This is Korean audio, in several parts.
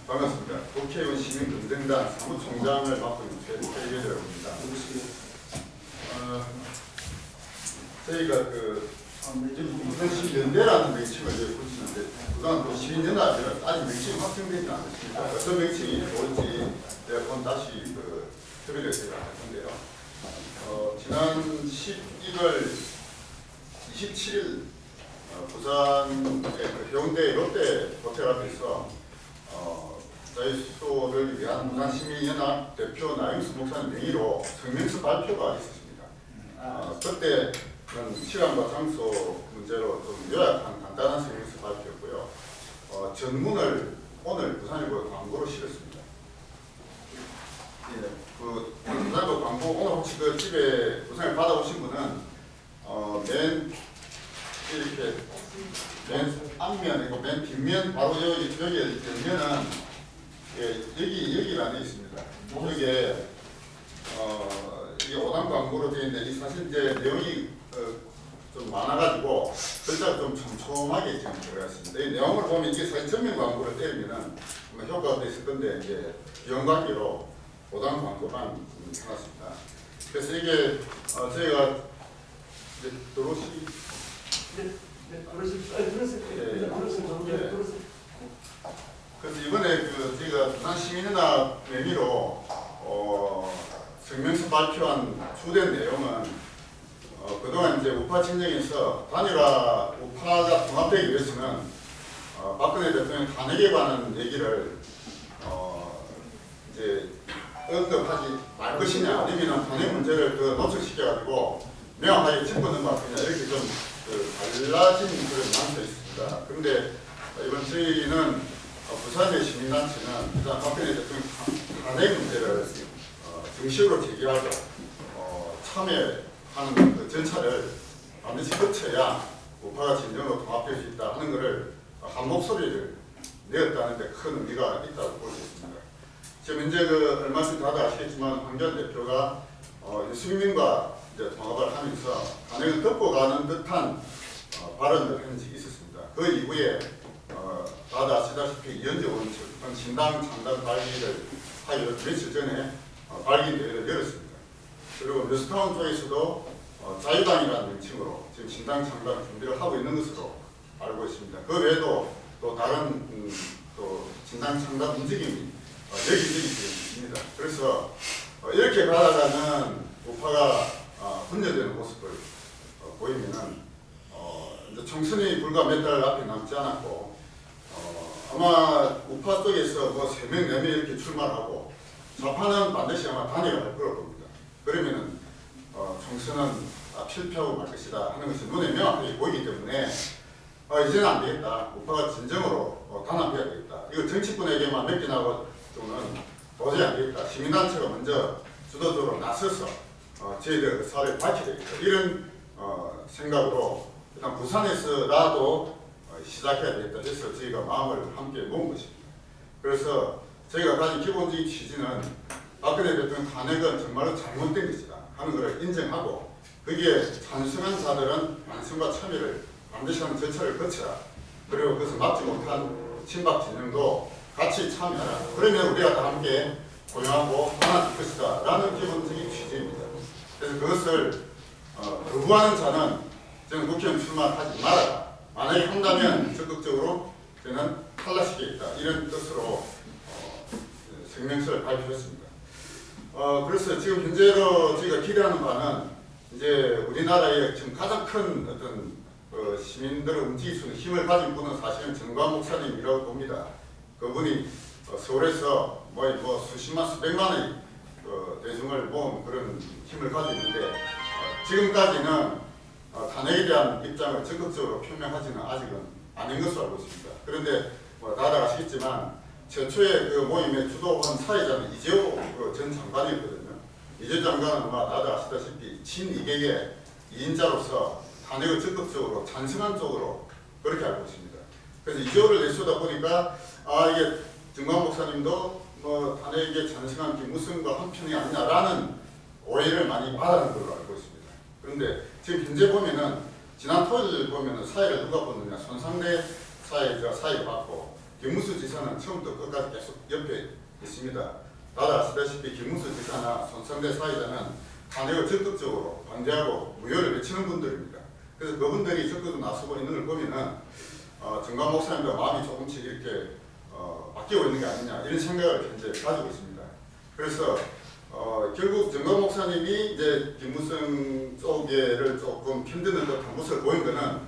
반갑습니다. 국회의원 시민금정당 사무총장을 맡고 있는 최재열이라고 합니다. 저희가 무슨 시민연대라는 명칭을 붙이는데 그동안 또 시민연합이라 아직 명칭이 확정되지 않았습니다. 어떤 명칭이 좋을지 제가 다시 협의를 해야 할 건데요. 지난 11월 27일 부산의 해운대 롯데 호텔 앞에서 자유수를 위한 부산시민연합 대표 나영수 목사님 명의로 성명서 발표가 있었습니다. 그때는 시간과 장소 문제로 좀 요약한 간단한 성명서 발표였고요. 전문을 오늘 부산일보 광고로 실었습니다. 예, 부산일보 광고 오늘 혹시 집에 부산을 받아오신 분은 맨 앞면이고 맨 뒷면 바로 여기 열면은 여기 안에 있습니다. 여기에 이게 5단 광고로 되어 있는데 이 사실 이제 내용이 좀 많아가지고 글자가 좀 촘촘하게 지금 들어가 있습니다. 이 내용을 보면 이게 사실 전면 광고를 때리면은 효과가 있을 건데 이제 비용관계로 5단 광고만 해놨습니다. 그래서 이게 저희가 이제 그래서 이번에 저희가 부산시민연합 명의로 성명서 발표한 주된 내용은 그동안 이제 우파 진영에서 단일화 우파가 통합되기 위해서는 박근혜 대통령 탄핵에 관한 얘기를 이제 언급하지 말 것이냐 아니면 탄핵 문제를 노출시켜가지고 명확하게 짚고 넘어갔느냐 이렇게 좀 달라진 그런 난서 있습니다. 그런데 이번 저희는 부산의 시민단체는 일단 박근혜 대통령 탄핵 문제를 정식으로 제기하고 참여하는 그 절차를 반드시 거쳐야 우파가 진정으로 통합될 수 있다 하는 것을 한 목소리를 내었다는 데 큰 의미가 있다고 볼 수 있습니다. 지금 현재 얼마 전에 다들 아시겠지만 황교안 대표가 유승민과 이제 통합을 하면서 탄핵을 덮고 가는 듯한 발언을 한 적이 있었습니다. 그 이후에 다들 아시다시피 이현재 원칙 신당 창당 발기를 하기로 며칠 전에 발기 대회를 열었습니다. 그리고 뉴스타운 쪽에서도 자유당이라는 명칭으로 지금 신당 창당 준비를 하고 있는 것으로 알고 있습니다. 그 외에도 또 다른 또 신당 창당 움직임이 여기저기 있습니다. 그래서 이렇게 가다가는 우파가 분열되는 모습을 보이면은 이제 총선이 불과 몇 달 앞에 남지 않았고 아마 우파 쪽에서 뭐 3명, 4명 이렇게 출마하고 좌파는 반드시 아마 단일화 할 거라고 봅니다. 그러면은 총선은 필패하고 말 것이다 하는 것이 눈에 명확하게 보이기 때문에 이제는 안 되겠다. 우파가 진정으로 단합해야 되겠다. 이거 정치권에게만 맡기나고는 도저히 안 되겠다. 시민단체가 먼저 주도적으로 나서서 저희들 사례를 밝혀야 되겠다. 이런 생각으로 일단 부산에서라도 시작해야 되겠다 해서 저희가 마음을 함께 모은 것입니다. 그래서 저희가 가진 기본적인 취지는 박근혜 대통령 탄핵은 정말로 잘못된 것이다 하는 것을 인정하고 거기에 찬성한 자들은 완성과 참여를 반드시 하는 절차를 거쳐라. 그리고 그것을 막지 못한 친박 진영도 같이 참여하라. 그러면 우리가 다 함께 고용하고 하나 될 것이다 라는 기본적인 취지입니다. 그래서 그것을 거부하는 자는 저는 국회의원 출마하지 말아라. 만약에 한다면 적극적으로 저는 탈락시키겠다. 이런 뜻으로 성명서를 발표했습니다. 그래서 지금 현재로 저희가 기대하는 바는 이제 우리나라의 지금 가장 큰 어떤 시민들을 움직일 수 있는 힘을 가진 분은 사실은 정광 목사님이라고 봅니다. 그분이 서울에서 뭐 수십만 수백만의 대중을 모은 그런 힘을 가지고 있는데 지금까지는 탄핵에 대한 입장을 적극적으로 표명하지는 아직은 아닌 것으로 알고 있습니다. 그런데 다들 아시겠지만 최초의 그 모임의 주도한 사회자는 이재호 전 장관이었거든요. 이재호 장관은 아마 다들 아시다시피 친이계의 2인자로서 탄핵을 적극적으로 찬성한 쪽으로 그렇게 알고 있습니다. 그래서 이재호를 내세우다 보니까 이게 정광 목사님도 탄핵에 찬성한 김무성과 한편이 아니냐라는 오해를 많이 받는 걸로 알고 있습니다. 그런데 지금 현재 보면은 지난 토요일 보면은 사회를 누가 보느냐 손상대 사회가 사회를 받고 김문수 지사는 처음부터 끝까지 계속 옆에 있습니다. 다들 아시다시피 김문수 지사나 손성대 사회자는 탄핵을 적극적으로 반대하고 무효를 외치는 분들입니다. 그래서 그분들이 적극 나서고 있는 걸 보면은 정광 목사님과 마음이 조금씩 이렇게 바뀌고 있는 게 아니냐 이런 생각을 현재 가지고 있습니다. 그래서 결국 정광 목사님이 이제 김무성 쪽에를 조금 편드는 듯한 모습을 보인 거는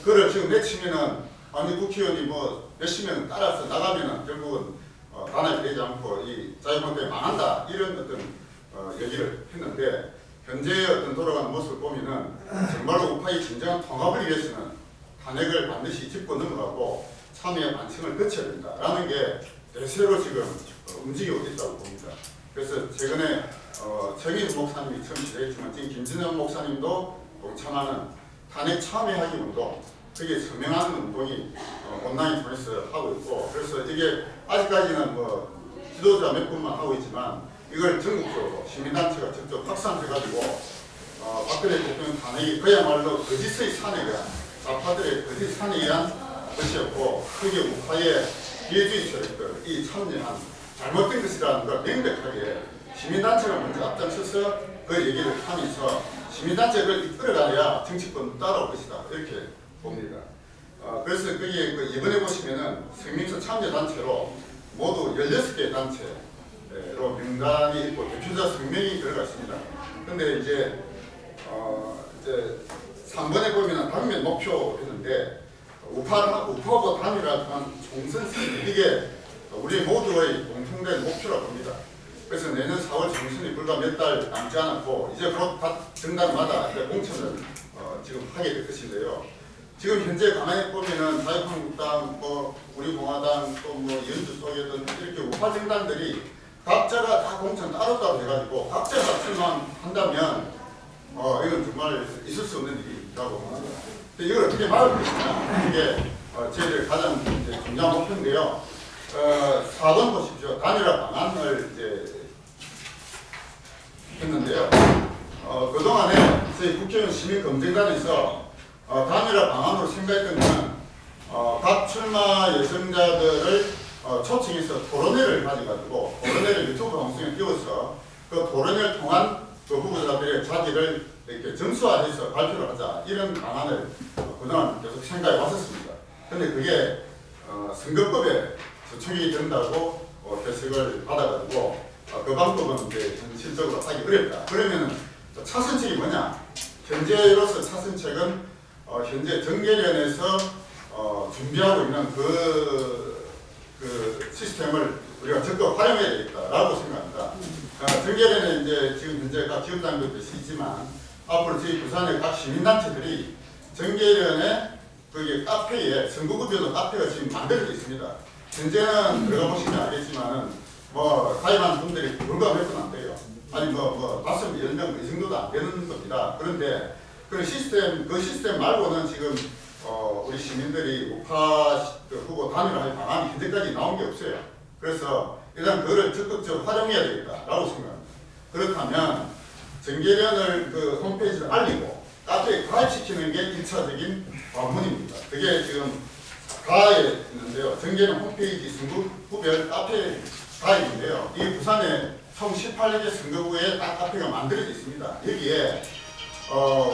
그걸 지금 내치면은 아니 국회의원이 뭐 몇십 명 따라서 나가면은 결국은 단합이 되지 않고 이 자유한국당이 망한다 이런 어떤 얘기를 했는데 현재의 어떤 돌아가는 모습을 보면은 정말로 우파의 진정한 통합을 위해서는 탄핵을 반드시 짚고 넘어가고 참여의 반성을 거쳐야 된다라는 게 대세로 지금 움직이고 있다고 봅니다. 그래서 최근에 최민수 목사님이 처음 시작했지만 지금 김진영 목사님도 동참하는 탄핵 참여하기 운동 그게 서명하는 운동이 온라인 통해서 하고 있고 그래서 이게 아직까지는 뭐 지도자 몇 분만 하고 있지만 이걸 전국적으로 시민단체가 직접 확산해가지고 박근혜 대통령 탄핵이 그야말로 거짓의 산에 대한 좌파들의 거짓 산에 의한 것이었고 그게 우파의 비해주의 세력들이 참여한 잘못된 것이라는 걸 명백하게 시민단체가 먼저 앞장서서 그 얘기를 하면서 시민단체를 이끌어가야 정치권 따라올 것이다 이렇게 봅니다. 그래서 그게 이번에 보시면은 성명서 참여단체로 모두 16개 단체로 명단이 있고 대표자 성명이 들어가 있습니다. 근데 이제 3번에 보면은 당면 목표 했는데 우파하고 단일화한 총선 이게 우리 모두의 공통된 목표라고 봅니다. 그래서 내년 4월 총선이 불과 몇 달 남지 않았고 이제 곧 각 정당마다 공천을 지금 하게 될 것인데요. 지금 현재 가만히 보면은 자유한국당, 우리 공화당 또 연주 쪽에든 이렇게 우파 정당들이 각자가 다 공천 따로따로 해가지고 각자가 출마한다면 이건 정말 있을 수 없는 일이라고 봅니다. 이걸 어떻게 막을 것이냐 이게 저희들 가장 중요한 목표인데요. 4번 보십시오. 단일화 방안을 이제 했는데요. 그동안에 저희 국회의원 시민검증단에서 단일화 방안으로 생각했던 것은 각 출마 예정자들을 초청해서 토론회를 가져가지고 토론회를 유튜브 방송에 띄워서 그 토론회를 통한 그 후보자들의 자질을 이렇게 점수화해서 발표를 하자 이런 방안을 그동안 계속 생각해 왔었습니다. 그런데 그게 선거법에 저촉이 된다고 해석을 받아가지고 그 방법은 이제 현실적으로 하기 어렵다. 그러면 차선책이 뭐냐? 현재로서 차선책은 현재 정계련에서 준비하고 있는 그 시스템을 우리가 적극 활용해야 되겠다라고 생각합니다. 정계련에 이제 지금 현재 각 기업장들도 있지만 앞으로 저희 부산의 각 시민단체들이 정계련의 거기 카페에 선거구별로 카페가 지금 만들어져 있습니다. 현재는 들어가 보시면 알겠지만은 가입한 분들이 불과 몇 분 안 돼요. 아니 5, 10명 이 정도도 안 되는 겁니다. 그런데 그 시스템 말고는 지금 우리 시민들이 우파 후보 단일화할 방안이 현재까지 나온 게 없어요. 그래서 일단 그거를 적극적으로 활용해야 되겠다라고 생각합니다. 그렇다면 정계련을 그 홈페이지를 알리고 카페에 가입시키는 게 1차적인 방문입니다. 그게 지금 가에 있는데요. 정계련 홈페이지 선거구별 카페 가입인데요. 이 부산에 총 18개 선거구에 딱 카페가 만들어져 있습니다. 여기에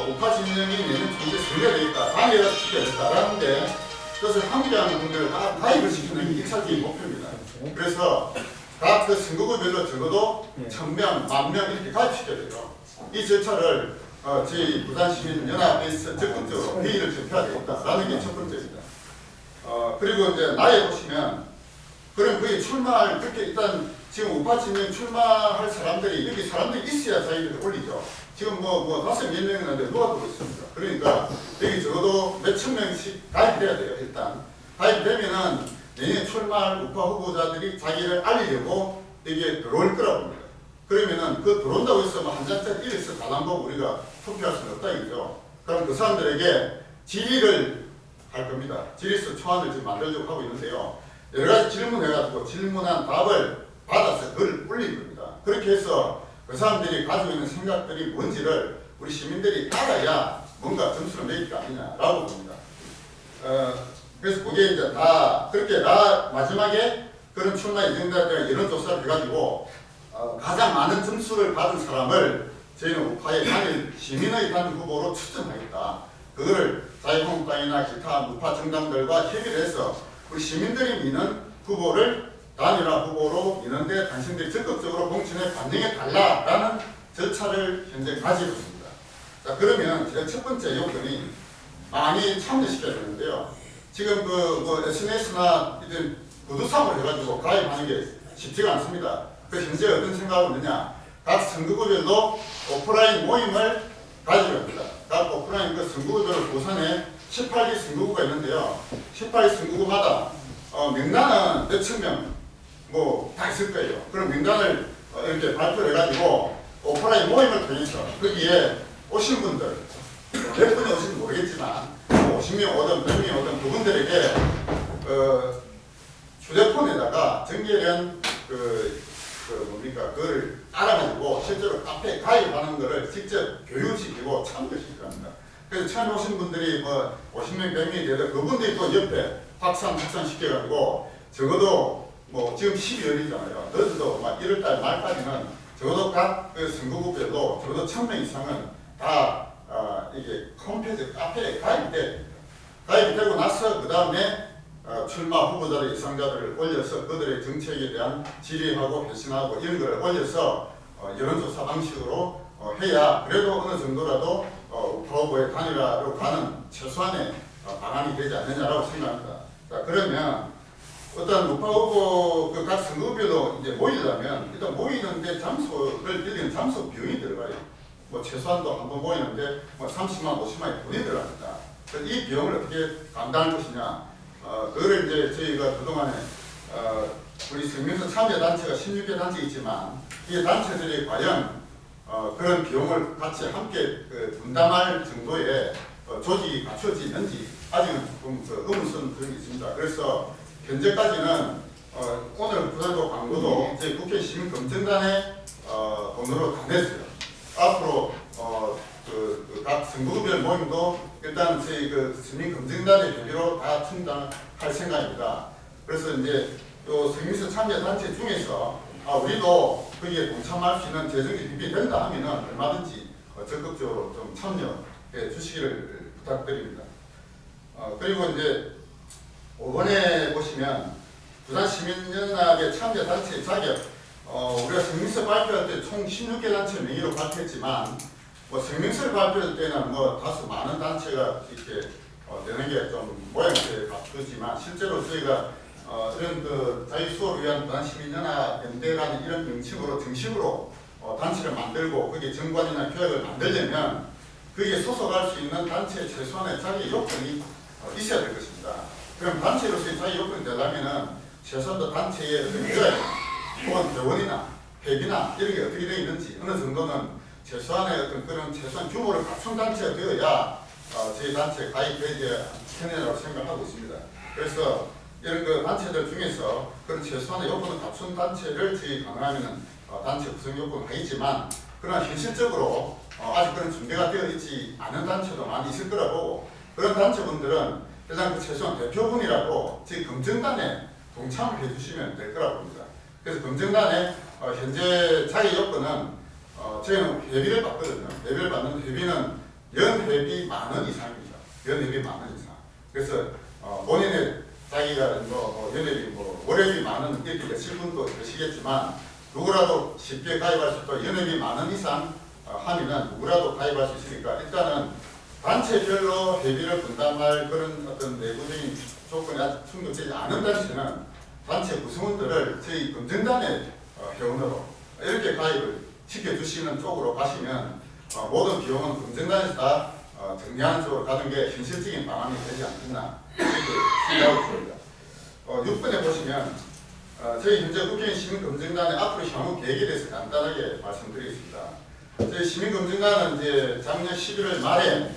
우파 진영이 내년 총재 선거가 되겠다, 단일화 시켜야 되겠다라는데 그것을 함께하는 분들을 다 가입을 시키는 게 1차적인 목표입니다. 그래서 각 그 선거구별로 적어도 1000명, 10,000명 이렇게 가입시켜야 돼요. 이 절차를 저희 부산시민연합에서 적극적으로 회의를 접해야 되겠다라는 게 첫 번째입니다. 그리고 이제 나에 보시면 그럼 거기 출마할 그렇게 일단 지금 우파 진영 출마할 사람들이 여기 사람들이 있어야 자기들이 올리죠. 지금 5몇 명이나 누가 그러고 있습니까? 그러니까 여기 적어도 몇천 명씩 가입돼야 돼요. 일단 가입되면은 내년 출마할 우파 후보자들이 자기를 알리려고 여기에 들어올 거라고 봅니다. 그러면은 그 들어온다고 해서 한 장짜리 이래서 가담보고 우리가 투표할 수는 없다 이거죠. 그럼 그 사람들에게 질의를 할 겁니다. 질의서 초안을 지금 만들려고 하고 있는데요. 여러 가지 질문해가지고 질문한 답을 받아서 그걸 올린 겁니다. 그렇게 해서 그 사람들이 가지고 있는 생각들이 뭔지를 우리 시민들이 알아야 뭔가 점수를 매길 거 아니냐라고 봅니다. 그래서 그게 이제 다 그렇게 나 마지막에 그런 출마 예정자들 이런 조사를 해가지고 가장 많은 점수를 받은 사람을 저희는 우파의 단일 시민의 단 후보로 추천하겠다. 그거를 자유한국당이나 기타 우파 정당들과 협의를 해서 우리 시민들이 미는 후보를 단일화 후보로 미는데 당신들이 적극적으로 공천에 반영해 달라라는 절차를 현재 가지고 있습니다. 자, 그러면 제가 첫 번째 요건이 많이 참여시켜야 되는데요. 지금 SNS나 이런 구두상을 해가지고 가입하는 게 쉽지가 않습니다. 그래서 현재 어떤 생각을 하느냐? 각 선거구별로 오프라인 모임을 가지고 있습니다. 각 오프라인 그 선거구별 부산에 18개 선거구가 있는데요. 18개 선거구마다 명단은 몇천 명 뭐 다 있을 거예요. 그럼 명단을 이렇게 발표를 해가지고 오프라인 모임을 통해서 거기에 오신 분들 몇 분이 오신지 모르겠지만 50명 오든 100명 오든 그분들에게 휴대폰에다가 정기련 그걸 알아가지고 실제로 카페에 가입하는 거를 직접 교육시키고 참여시키고 합니다. 그래서 처음 오신 분들이 50명, 100명이 되도 그분들이 또 옆에 확산시켜가지고 적어도 지금 12월이잖아요. 늦어도 1월달 말까지는 적어도 각 선거구별로 적어도 1000명 이상은 다 이게 홈페이지 카페에 가입이 됩니다. 가입이 되고 나서 그 다음에 출마 후보자들 예상자들을 올려서 그들의 정책에 대한 질의하고 배신하고 이런 걸 올려서 여론조사 방식으로 해야 그래도 어느 정도라도 우파 후보의 단일화로 가는 최소한의 방안이 되지 않느냐라고 생각합니다. 자, 그러면 어떤 우파 후보 각 선거구별로 이제 모이려면 일단 모이는데 장소를 빌리는 장소 비용이 들어가요. 최소한도 한 번 모이는데 30만, 50만의 돈이 들어갑니다. 그래서 이 비용을 어떻게 감당할 것이냐? 그거를 이제 저희가 그동안에 우리 생명선 참여단체가 16개 단체 있지만 이 단체들이 과연 그런 비용을 같이 함께 분담할 정도의 조직이 갖춰져 있는지 아직은 조금 의문스러운 그런 게 있습니다. 그래서 현재까지는 오늘 부산도 광고도 저희 국회 시민검증단의 돈으로 다 냈어요. 앞으로 각 선거구별 모임도 일단 저희 시민검증단의 협의로 다 충당할 생각입니다. 그래서 이제 요 생민선 참여단체 중에서 우리도 거기에 동참할 수 있는 재정이 준비된다 하면은 얼마든지 적극적으로 좀 참여해 주시기를 부탁드립니다. 그리고 이제 5번에 보시면 부산시민연합의 참여단체 자격 우리가 성명서 발표할 때 총 16개 단체 명의로 발표했지만 성명서를 발표할 때는 다소 많은 단체가 이렇게 되는 게 좀 모양새를 바꾸지만 실제로 저희가 이런 자유수호를 위한 부산시민연합연대라는 이런 명칭으로 정식으로 단체를 만들고 거기에 정관이나 규약을 만들려면 거기에 소속할 수 있는 단체의 최소한의 자기 요건이 있어야 될 것입니다. 그럼 단체로서의 자기 요건이 되려면은 최소한도 단체의 어떤 규약 혹은 회원이나 회비나 이런 게 어떻게 되어 있는지 어느 정도는 최소한의 어떤 그런 최소한 규모를 갖춘 단체가 되어야 저희 단체에 가입되지 않겠느냐고 생각하고 있습니다. 그래서 이런 단체들 중에서 그런 최소한의 요건을 갖춘 단체를 저희 가능하면 단체 구성 요건을 하겠지만 그러나 현실적으로 아직 그런 준비가 되어 있지 않은 단체도 많이 있을 거라고 그런 단체분들은 일단 최소한 대표분이라도 저희 검증단에 동참을 해주시면 될 거라고 봅니다. 그래서 검증단의 현재 자기 요건은 저희는 회비를 받거든요. 회비를 받는 회비는 연회비 10,000원 이상입니다. 연회비 10,000원 이상. 그래서 본인의 자기가 연회비 월회비 10,000원 이렇게 되실 분도 계시겠지만 누구라도 쉽게 가입할 수 있고 연회비 10,000원 이상 하면은 누구라도 가입할 수 있으니까 일단은 단체별로 회비를 분담할 그런 어떤 내부적인 조건이 아직 충족되지 않은 단체는 단체 구성원들을 저희 검증단의 회원으로 이렇게 가입을 시켜주시는 쪽으로 가시면 모든 비용은 검증단에서 다 정리하는 쪽으로 가는 게 현실적인 방안이 되지 않겠나 이렇게 생각하고 있습니다. 6번에 보시면 저희 현재 국회의원 시민검증단의 앞으로 향후 계획에 대해서 간단하게 말씀드리겠습니다. 저희 시민검증단은 이제 작년 11월 말에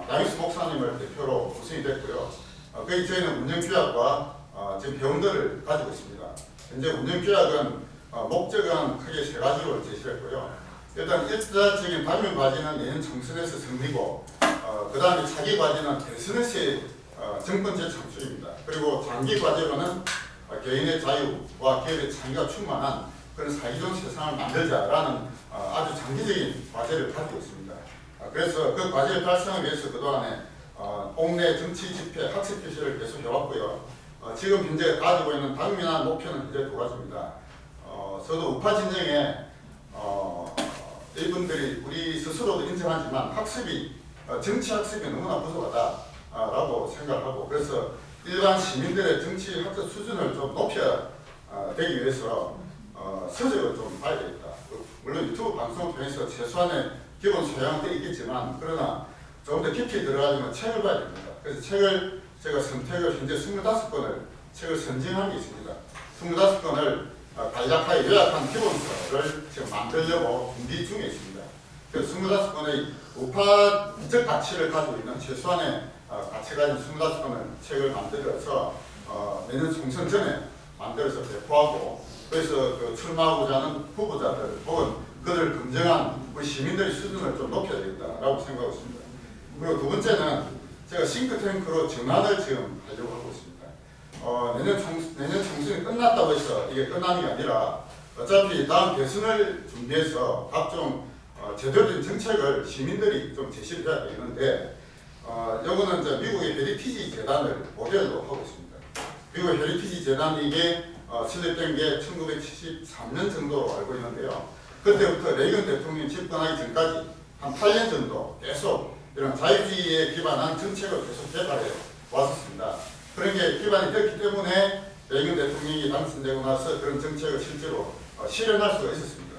양익수 목사님을 대표로 구성이 됐고요. 거기 저희는 운영규약과 지금 회원들을 가지고 있습니다. 현재 운영규약은 목적은 크게 3가지로 제시했고요. 일단 일차적인 당면 과제는 내년 총선에서 승리고 그 다음에 차기 과제는 대선에서의 정권 재창출입니다. 그리고 장기 과제로는 개인의 자유와 기업의 창의가 충만한 그런 사기 좋은 세상을 만들자라는 아주 장기적인 과제를 가지고 있습니다. 그래서 그 과제 달성을 위해서 그동안에 옥내 정치 집회, 학습 표시를 계속 해왔고요. 지금 현재 가지고 있는 당면한 목표는 이제 두 가지입니다. 저도 우파 진영에 이분들이 우리 스스로도 인정하지만 학습이 정치 학습이 너무나 부족하다라고 생각하고 그래서 일반 시민들의 정치 학습 수준을 좀 높여야 되기 위해서 서적을 좀 봐야 되겠다. 물론 유튜브 방송을 통해서 최소한의 기본 소양은 돼 있겠지만 그러나 조금 더 깊이 들어가려면 책을 봐야 됩니다. 그래서 책을 제가 선택을 현재 25권을 책을 선정한 게 있습니다. 25권을 간략하게 요약한 기본서를 지금 만들려고 준비 중에 있습니다. 그래서 25권의 우파적 가치를 가지고 있는 최소한의 가치 가진 25권을 책을 만들어서 내년 총선 전에 만들어서 배포하고 그래서 그 출마하고자 하는 후보자들 혹은 그들을 검증한 우리 시민들의 수준을 좀 높여야 되겠다라고 생각하고 있습니다. 그리고 두 번째는 제가 싱크탱크로 전환을 지금 하려고 하고 있습니다. 내년 총선이 끝났다고 해서 이게 끝나는 게 아니라 어차피 다음 대선을 준비해서 각종 제대로 된 정책을 시민들이 좀 제시를 해야 되는데 요거는 이제 미국의 헤리티지 재단을 모델로 하고 있습니다. 미국 헤리티지 재단이 이게 설립된 게 1973년 정도로 알고 있는데요. 그때부터 레이건 대통령이 집권하기 전까지 한 8년 정도 계속 이런 자유주의에 기반한 정책을 계속 개발해 왔었습니다. 그런 게 기반이 됐기 때문에 레이건 대통령이 당선되고 나서 그런 정책을 실제로 실현할 수가 있었습니다.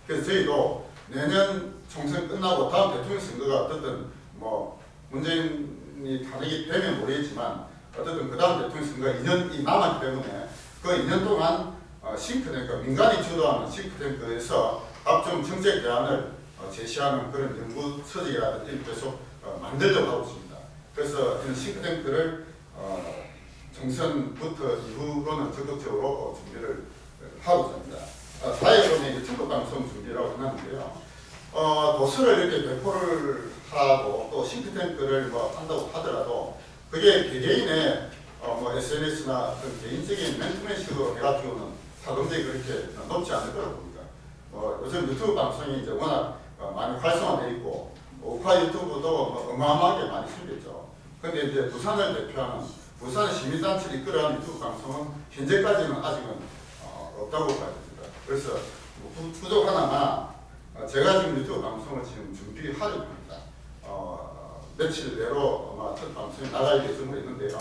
그래서 저희도 내년 총선 끝나고 다음 대통령 선거가 어떻든 뭐 문재인이 탄핵이 되면 모르겠지만 어쨌든 그 다음 대통령 선거가 2년이 남았기 때문에 그 2년 동안 싱크탱크, 민간이 주도하는 싱크탱크에서 각종 정책 대안을 제시하는 그런 연구 서적이라든지 계속 만들려고 하고 있습니다. 그래서 이런 싱크탱크를 총선부터 이후로는 적극적으로 준비를 하고 있습니다. 다행히 유튜브 방송 준비라고 해놨는데요. 도서를 이렇게 배포를 하고 또 싱크탱크를 뭐 한다고 하더라도 그게 개개인의 SNS나 어떤 개인적인 멘토맨식으로 해가지고는 사동력이 그렇게 높지 않을 거라고 봅니다. 요즘 유튜브 방송이 이제 워낙 많이 활성화되어 있고 우파 유튜브도 어마어마하게 많이 생겼죠. 근데 이제 부산을 대표하는 부산 시민단체를 이끌어가는 유튜브 방송은 현재까지는 아직은 없다고 봐야 됩니다. 그래서 부족하나마 제가 지금 유튜브 방송을 지금 준비하려고 합니다. 며칠 내로 아마 첫 방송이 나갈 예정으로 있는데요.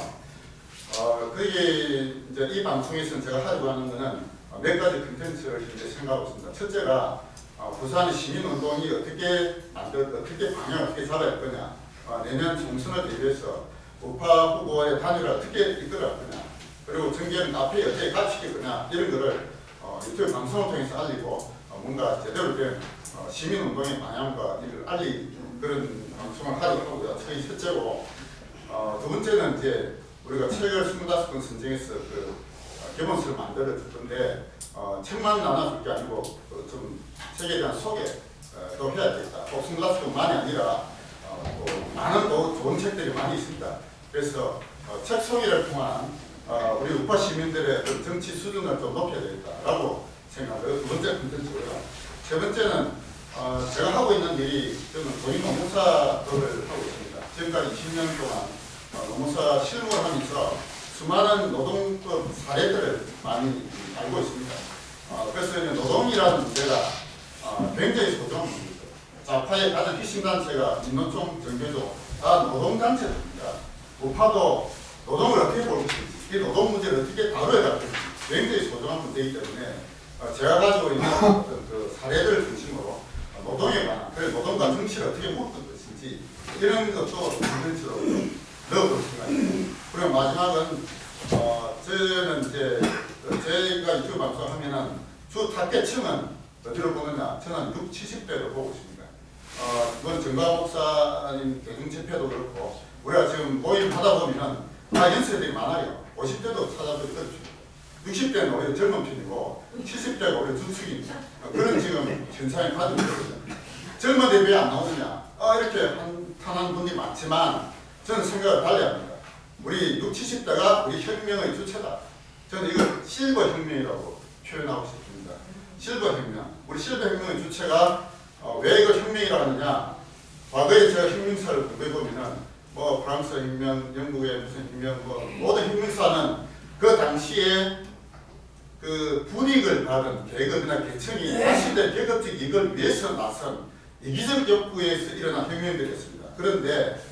그게 이제 이 방송에서는 제가 하려고 하는 것은 몇 가지 컨텐츠를 현재 생각하고 있습니다. 첫째가 부산의 시민운동이 어떻게 방향을 어떻게 잡아야 할 거냐, 내년 총선을 대비해서 우파 후보의 단일을 어떻게 이끌어갈 거냐, 그리고 정계는 앞에 어떻게 갇히게 거냐 이런 거를 유튜브 방송을 통해서 알리고 뭔가 제대로 된 시민운동의 방향과 이를 알리는 그런 방송을 하려고 하고요. 저희 첫째고 두 번째는 이제 우리가 책을 25권 선정해서 그 기본서를 만들어 줄 건데 책만 나눠줄 게 아니고 좀 책에 대한 소개도 해야 되겠다. 꼭 25권만이 아니라 또 많은 또 좋은 책들이 많이 있습니다. 그래서 책 소개를 통한 우리 우파 시민들의 정치 수준을 좀 높여야 되겠다라고 생각해요. 두 번째 컨텐츠고요. 세 번째는 제가 하고 있는 일이 저는 고위노무사를 하고 있습니다. 지금까지 20년 동안 노무사 실무를 하면서 수많은 노동법 사례들을 많이 알고 있습니다. 그래서 노동이라는 문제가 굉장히 소중한 문제입니다. 좌파의 가장 핵심단체가 민노총, 정교조 다 노동단체입니다. 우파도 노동을 어떻게 볼 것인지, 이 노동 문제를 어떻게 다뤄야 할 것인지 굉장히 소중한 문제이기 때문에 제가 가지고 있는 어떤 그 사례들을 중심으로 노동에 관한, 그래서 노동과 정치를 어떻게 묶을 것인지 이런 것도 컨텐츠로 넣어볼 생각입니다. 그리고 마지막은 저는 이제 제가 유튜브 방송하면은 주 타겟층은 어디로 보느냐? 저는 60, 70대로 보고 있습니다. 그건 정광 목사님 대중집회도 그렇고 우리가 지금 모임하다 보면은 다 연세들이 많아요. 50대도 찾아뵙고 60대는 오히려 젊은 편이고 70대가 오히려 중축입니다. 그런 지금 현상이 가지고 있거든요. 젊은 대비 안 나오느냐? 이렇게 한탄한 분이 많지만 저는 생각을 달리 합니다. 우리 60, 70대가 우리 혁명의 주체다. 저는 이걸 실버 혁명이라고 표현하고 싶습니다. 실버 혁명. 우리 실버 혁명의 주체가 왜 이걸 혁명이라고 하느냐? 과거에 제가 혁명사를 공부해보면은 뭐 프랑스 혁명, 영국의 무슨 혁명, 뭐 모든 혁명사는 그 당시에 그 분익을 받은 계급이나 계층이 사실대 계급적 이익을 위해서 나선 이기적 욕구에서 일어난 혁명들이었습니다. 그런데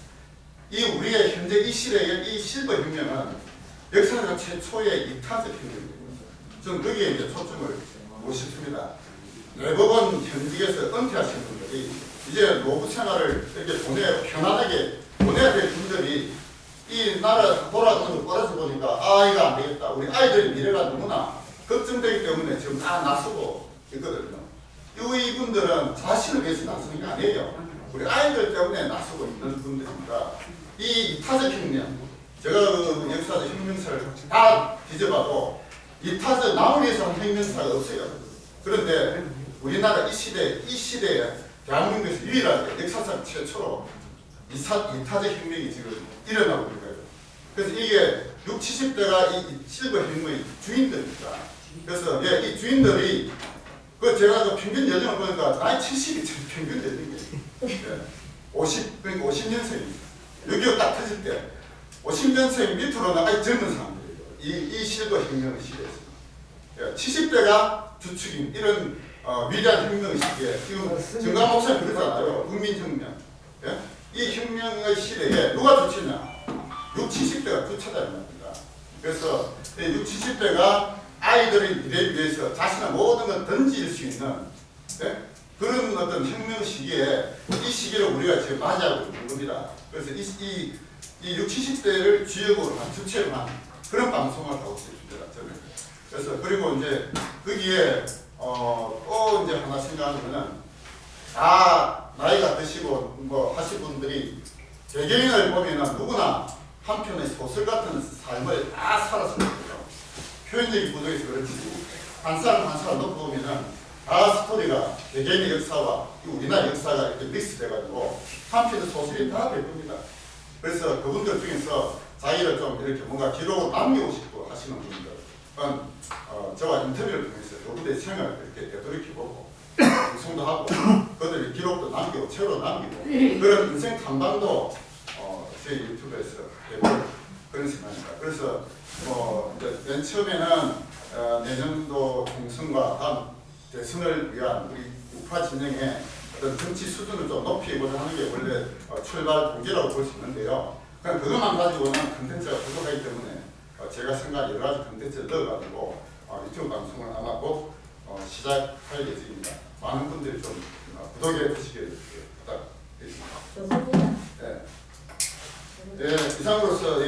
이 우리의 현재 이 시대의 이 실버 혁명은 역사상 최초의 이타적 혁명입니다. 저는 거기에 이제 초점을 두고 싶습니다. 대법원 현직에서 은퇴하신 분들이 이제 노후 생활을 이렇게 편안하게 보내야 될 분들이 이 나라 돌아가는 걸 꺼내서 보니까 이거 안 되겠다. 우리 아이들의 미래가 너무나 걱정되기 때문에 지금 다 나서고 있거든요. 이분들은 자신을 위해서 나서는 게 아니에요. 우리 아이들 때문에 나서고 있는 분들입니다. 이 이타적 혁명, 제가 그 역사적 혁명사를 다 뒤져봐도 이타적 남을 위해서 한 혁명사가 없어요. 그런데 우리나라 이 시대에 대한민국에서 유일하게 역사상 최초로 이타적 혁명이 지금 일어나고 있는 거예요. 그래서 이게 60, 70대가 이 실버 혁명의 주인들입니다. 그래서 이 주인들이 그 제가 그 평균 연령을 보니까 나이 70이 평균 연령이에요. 50, 그러니까 50년생입니다. 6.25 딱 터질 때 50년생 밑으로는 아주 젊은 사람들이에요. 이 실버 혁명의 시대에서 70대가 주축인 이런 위대한 혁명의 시기에 지금 정강 목사님 그러잖아요. 국민혁명. 예? 이 혁명의 시대에 누가 주체냐? 60, 70대가 주체다 입니다. 그래서 60, 70대가 아이들의 미래를 위해서 자신의 모든 걸 던질 수 있는 그런 어떤 혁명 시기에 이 시기를 우리가 지금 맞이하고 있는 겁니다. 그래서 이 60, 70대를 주역으로 한 주체로 한 그런 방송을 하고 있습니다. 저는. 그래서 그리고 이제 거기에 또 이제 하나 생각하는 거는 다 나이가 드시고 뭐 하신 분들이 개개인을 보면은 누구나 한편의 소설 같은 삶을 다 살았습니다. 표현력이 부족해서 그렇지 한 사람 한 사람 놓고 보면은 다 스토리가 개개인의 역사와 우리나라 역사가 이렇게 믹스돼가지고 한 편의 소설이 다 될 겁니다. 그래서 그분들 중에서 자기를 좀 이렇게 뭔가 기록을 남기고 싶고 하시는 분들은 저와 인터뷰를 통해서 그분들의 생활을 이렇게 되돌이켜보고 방송도 하고 그들의 기록도 남기고 책으로 남기고 그런 인생 탐방도 저희 유튜브에서 해볼 그런 생각입니다. 그래서 이제 맨 처음에는 내년도 총선과 다음 대선을 위한 우리 우파 진영의 어떤 정치 수준을 좀 높이고자 하는 게 원래 출발 동기라고 볼 수 있는데요. 그냥 그것만 가지고는 컨텐츠가 부족하기 때문에 제가 생각한 여러 가지 컨텐츠를 넣어가지고 유튜브 방송을 아마 곧 시작할 예정입니다. 많은 분들이 좀 구독해 주시길 부탁드립니다. 좋습니다. 네. 네, 이상으로서